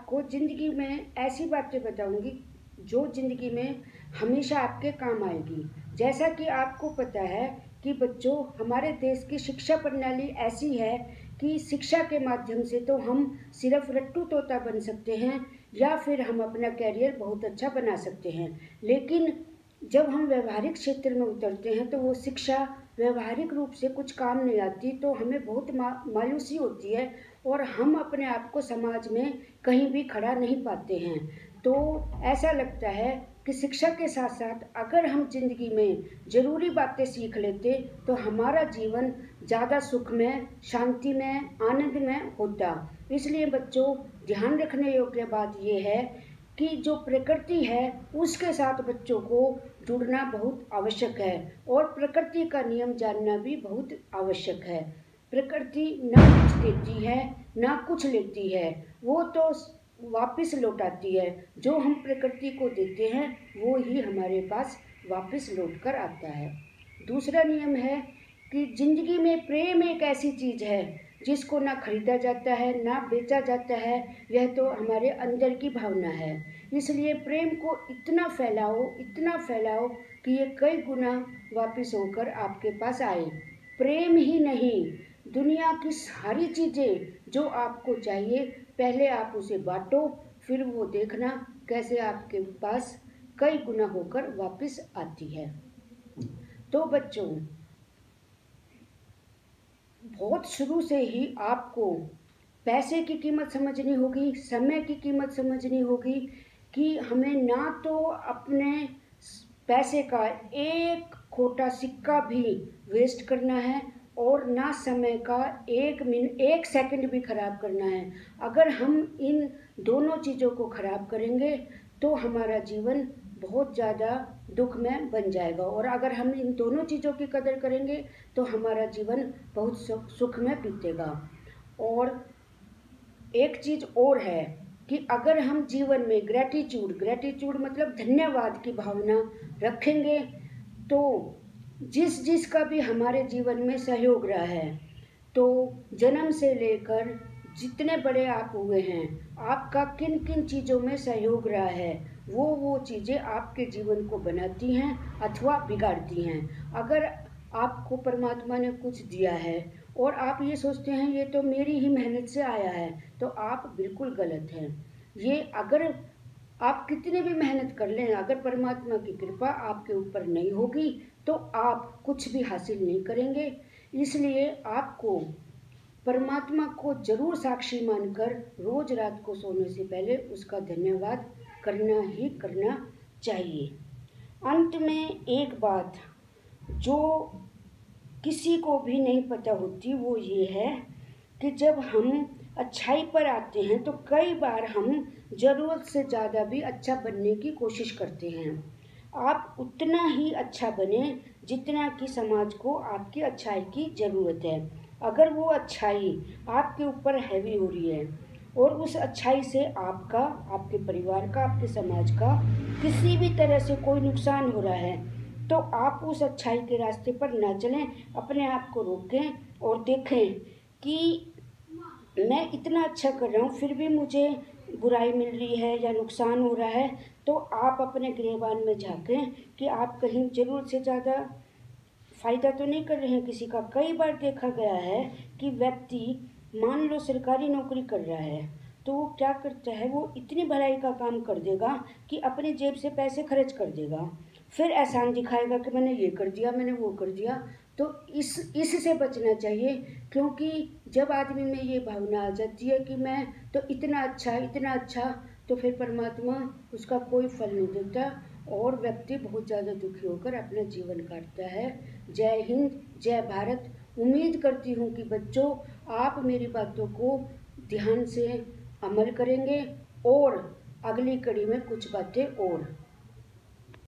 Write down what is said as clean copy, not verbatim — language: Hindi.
आपको ज़िंदगी में ऐसी बातें बताऊंगी जो ज़िंदगी में हमेशा आपके काम आएगी। जैसा कि आपको पता है कि बच्चों, हमारे देश की शिक्षा प्रणाली ऐसी है कि शिक्षा के माध्यम से तो हम सिर्फ रट्टू तोता बन सकते हैं या फिर हम अपना कैरियर बहुत अच्छा बना सकते हैं, लेकिन जब हम व्यवहारिक क्षेत्र में उतरते हैं तो वो शिक्षा व्यवहारिक रूप से कुछ काम नहीं आती, तो हमें बहुत मायूसी होती है और हम अपने आप को समाज में कहीं भी खड़ा नहीं पाते हैं। तो ऐसा लगता है कि शिक्षा के साथ साथ अगर हम जिंदगी में ज़रूरी बातें सीख लेते तो हमारा जीवन ज़्यादा सुखमय, शांतिमय, आनंदमय होता। इसलिए बच्चों, ध्यान रखने योग्य बात यह है कि जो प्रकृति है उसके साथ बच्चों को जुड़ना बहुत आवश्यक है और प्रकृति का नियम जानना भी बहुत आवश्यक है। प्रकृति ना कुछ देती है ना कुछ लेती है, वो तो वापस लौटाती है। जो हम प्रकृति को देते हैं वो ही हमारे पास वापस लौट कर आता है। दूसरा नियम है कि जिंदगी में प्रेम एक ऐसी चीज़ है जिसको ना खरीदा जाता है ना बेचा जाता है, यह तो हमारे अंदर की भावना है। इसलिए प्रेम को इतना फैलाओ कि ये कई गुना वापस होकर आपके पास आए। प्रेम ही नहीं, दुनिया की सारी चीज़ें जो आपको चाहिए पहले आप उसे बांटो, फिर वो देखना कैसे आपके पास कई गुना होकर वापस आती है। तो बच्चों, बहुत शुरू से ही आपको पैसे की कीमत समझनी होगी, समय की कीमत समझनी होगी कि हमें ना तो अपने पैसे का एक खोटा सिक्का भी वेस्ट करना है और ना समय का एक सेकंड भी खराब करना है। अगर हम इन दोनों चीज़ों को खराब करेंगे तो हमारा जीवन बहुत ज़्यादा दुखमय बन जाएगा, और अगर हम इन दोनों चीज़ों की कदर करेंगे तो हमारा जीवन बहुत सुखमय बीतेगा। और एक चीज़ और है कि अगर हम जीवन में ग्रेटिट्यूड मतलब धन्यवाद की भावना रखेंगे तो जिसका भी हमारे जीवन में सहयोग रहा है, तो जन्म से लेकर जितने बड़े आप हुए हैं, आपका किन किन चीज़ों में सहयोग रहा है, वो चीज़ें आपके जीवन को बनाती हैं अथवा बिगाड़ती हैं। अगर आपको परमात्मा ने कुछ दिया है और आप ये सोचते हैं ये तो मेरी ही मेहनत से आया है, तो आप बिल्कुल गलत हैं। ये अगर आप कितनी भी मेहनत कर लें, अगर परमात्मा की कृपा आपके ऊपर नहीं होगी तो आप कुछ भी हासिल नहीं करेंगे। इसलिए आपको परमात्मा को जरूर साक्षी मानकर रोज रात को सोने से पहले उसका धन्यवाद करना ही करना चाहिए। अंत में एक बात जो किसी को भी नहीं पता होती वो ये है कि जब हम अच्छाई पर आते हैं तो कई बार हम ज़रूरत से ज़्यादा भी अच्छा बनने की कोशिश करते हैं। आप उतना ही अच्छा बने जितना कि समाज को आपकी अच्छाई की ज़रूरत है। अगर वो अच्छाई आपके ऊपर हैवी हो रही है और उस अच्छाई से आपका, आपके परिवार का, आपके समाज का किसी भी तरह से कोई नुकसान हो रहा है, तो आप उस अच्छाई के रास्ते पर ना चलें, अपने आप को रोकें और देखें कि मैं इतना अच्छा कर रहा हूँ फिर भी मुझे बुराई मिल रही है या नुकसान हो रहा है। तो आप अपने गिरेबान में झांकें कि आप कहीं ज़रूरत से ज़्यादा फ़ायदा तो नहीं कर रहे हैं किसी का। कई बार देखा गया है कि व्यक्ति मान लो सरकारी नौकरी कर रहा है तो वो क्या करता है, वो इतनी भलाई का काम कर देगा कि अपनी जेब से पैसे खर्च कर देगा, फिर एहसान दिखाएगा कि मैंने ये कर दिया, मैंने वो कर दिया। तो इससे बचना चाहिए, क्योंकि जब आदमी में ये भावना आ जाती है कि मैं तो इतना अच्छा, तो फिर परमात्मा उसका कोई फल नहीं देता और व्यक्ति बहुत ज़्यादा दुखी होकर अपना जीवन काटता है। जय हिंद, जय भारत। उम्मीद करती हूँ कि बच्चों आप मेरी बातों को ध्यान से अमल करेंगे और अगली कड़ी में कुछ बातें और